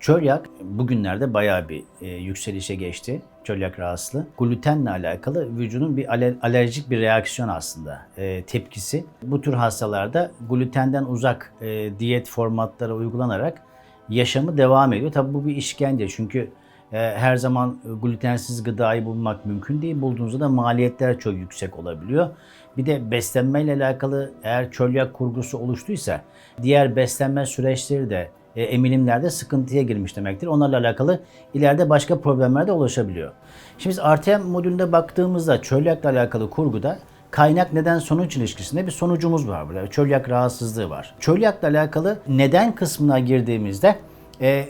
Çölyak bugünlerde bayağı bir yükselişe geçti. Çölyak rahatsızlığı. Glutenle alakalı vücudun bir alerjik bir reaksiyon aslında tepkisi. Bu tür hastalarda glutenden uzak diyet formatları uygulanarak yaşamı devam ediyor. Tabii bu bir işkence çünkü her zaman glutensiz gıdayı bulmak mümkün değil. Bulduğunuzda da maliyetler çok yüksek olabiliyor. Bir de beslenmeyle alakalı eğer çölyak kurgusu oluştuysa diğer beslenme süreçleri de emilimlerde sıkıntıya girmiş demektir. Onlarla alakalı ileride başka problemler de ulaşabiliyor. Şimdi biz RTM modülünde baktığımızda çölyakla alakalı kurguda kaynak neden sonuç ilişkisinde bir sonucumuz var burada. Çölyak rahatsızlığı var. Çölyakla alakalı neden kısmına girdiğimizde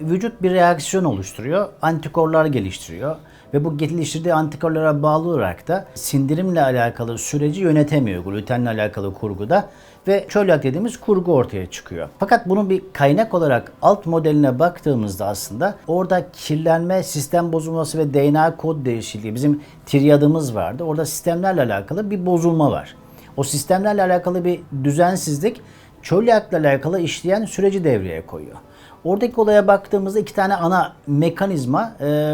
vücut bir reaksiyon oluşturuyor, antikorlar geliştiriyor ve bu geliştirdiği antikorlara bağlı olarak da sindirimle alakalı süreci yönetemiyor glutenle alakalı kurguda ve çölyak dediğimiz kurgu ortaya çıkıyor. Fakat bunun bir kaynak olarak alt modeline baktığımızda aslında orada kirlenme, sistem bozulması ve DNA kod değişikliği bizim triyadımız vardı. Orada sistemlerle alakalı bir bozulma var. O sistemlerle alakalı bir düzensizlik çölyakla alakalı işleyen süreci devreye koyuyor. Oradaki olaya baktığımızda iki tane ana mekanizma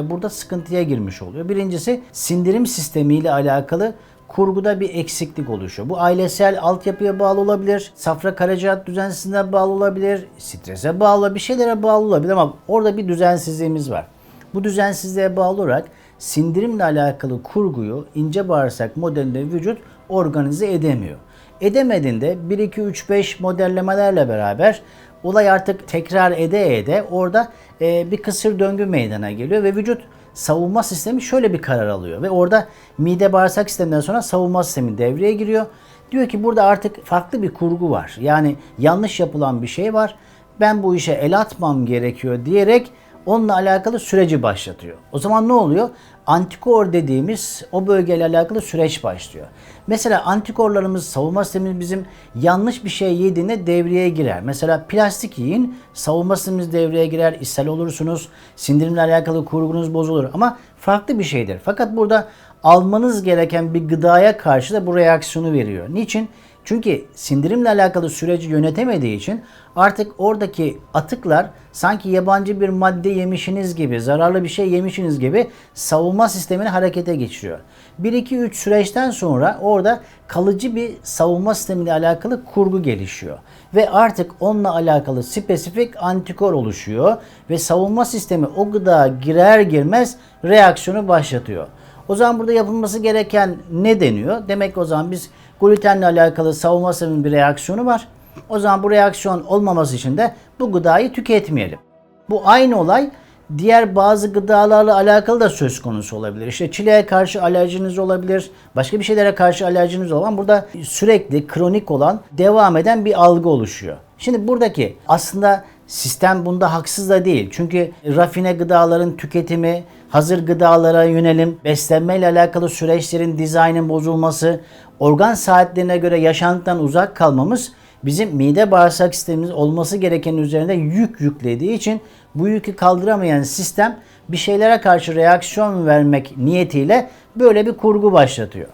burada sıkıntıya girmiş oluyor. Birincisi sindirim sistemiyle alakalı kurguda bir eksiklik oluşuyor. Bu ailesel altyapıya bağlı olabilir, safra karaciğer düzensizliğine bağlı olabilir, strese bağlı, bir şeylere bağlı olabilir ama orada bir düzensizliğimiz var. Bu düzensizliğe bağlı olarak sindirimle alakalı kurguyu ince bağırsak modelinde vücut organize edemiyor. Edemediğinde 1, 2, 3, 5 modellemelerle beraber olay artık tekrar ede orada bir kısır döngü meydana geliyor ve vücut savunma sistemi şöyle bir karar alıyor ve orada mide bağırsak sisteminden sonra savunma sistemi devreye giriyor. Diyor ki burada artık farklı bir kurgu var. Yani yanlış yapılan bir şey var. Ben bu işe el atmam gerekiyor diyerek onunla alakalı süreci başlatıyor. O zaman ne oluyor? Antikor dediğimiz o bölgeyle alakalı süreç başlıyor. Mesela antikorlarımız, savunma sistemimiz bizim yanlış bir şey yediğinde devreye girer. Mesela plastik yiyin, savunma sistemimiz devreye girer, ishal olursunuz, sindirimle alakalı kurgunuz bozulur ama farklı bir şeydir. Fakat burada almanız gereken bir gıdaya karşı da bu reaksiyonu veriyor. Niçin? Çünkü sindirimle alakalı süreci yönetemediği için artık oradaki atıklar sanki yabancı bir madde yemişiniz gibi, zararlı bir şey yemişsiniz gibi savunma sistemini harekete geçiriyor. 1-2-3 süreçten sonra orada kalıcı bir savunma sistemiyle alakalı kurgu gelişiyor. Ve artık onunla alakalı spesifik antikor oluşuyor ve savunma sistemi o gıdaya girer girmez reaksiyonu başlatıyor. O zaman burada yapılması gereken ne deniyor? Demek ki o zaman biz glutenle alakalı savunma sisteminin bir reaksiyonu var. O zaman bu reaksiyon olmaması için de bu gıdayı tüketmeyelim. Bu aynı olay diğer bazı gıdalarla alakalı da söz konusu olabilir. İşte çileğe karşı alerjiniz olabilir, başka bir şeylere karşı alerjiniz olan burada sürekli kronik olan, devam eden bir algı oluşuyor. Şimdi buradaki aslında sistem bunda haksız da değil. Çünkü rafine gıdaların tüketimi, hazır gıdalara yönelim, beslenmeyle alakalı süreçlerin dizaynın bozulması, organ saatlerine göre yaşantıdan uzak kalmamız bizim mide bağırsak sistemimiz olması gerekenin üzerinde yük yüklediği için bu yükü kaldıramayan sistem bir şeylere karşı reaksiyon vermek niyetiyle böyle bir kurgu başlatıyor.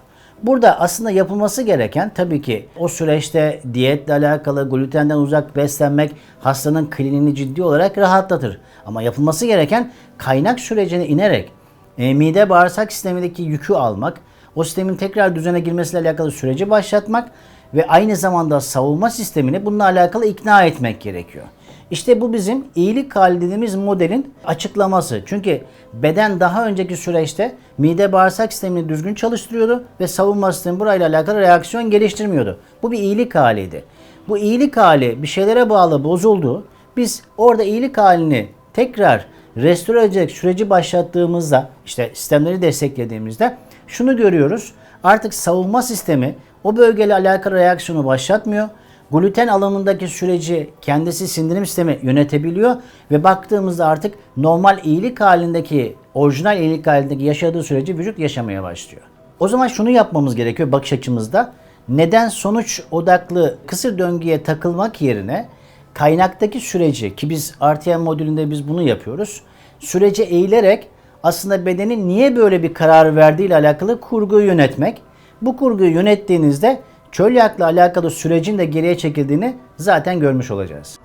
Burada aslında yapılması gereken tabii ki o süreçte diyetle alakalı glutenden uzak beslenmek hastanın kliniğini ciddi olarak rahatlatır. Ama yapılması gereken kaynak sürecine inerek mide bağırsak sistemindeki yükü almak, o sistemin tekrar düzene girmesiyle alakalı süreci başlatmak ve aynı zamanda savunma sistemini bununla alakalı ikna etmek gerekiyor. İşte bu bizim iyilik hali dediğimiz modelin açıklaması. Çünkü beden daha önceki süreçte mide bağırsak sistemini düzgün çalıştırıyordu ve savunma sistemi burayla alakalı reaksiyon geliştirmiyordu. Bu bir iyilik haliydi. Bu iyilik hali bir şeylere bağlı bozuldu. Biz orada iyilik halini tekrar restore edecek süreci başlattığımızda, işte sistemleri desteklediğimizde şunu görüyoruz. Artık savunma sistemi o bölgeyle alakalı reaksiyonu başlatmıyor. Gluten alımındaki süreci kendisi sindirim sistemi yönetebiliyor ve baktığımızda artık normal iyilik halindeki, orijinal iyilik halindeki yaşadığı süreci vücut yaşamaya başlıyor. O zaman şunu yapmamız gerekiyor bakış açımızda. Neden sonuç odaklı kısır döngüye takılmak yerine kaynaktaki süreci, ki biz RTM modülünde biz bunu yapıyoruz, sürece eğilerek aslında bedenin niye böyle bir karar verdiği ile alakalı kurguyu yönetmek. Bu kurguyu yönettiğinizde çölyakla alakalı sürecin de geriye çekildiğini zaten görmüş olacağız.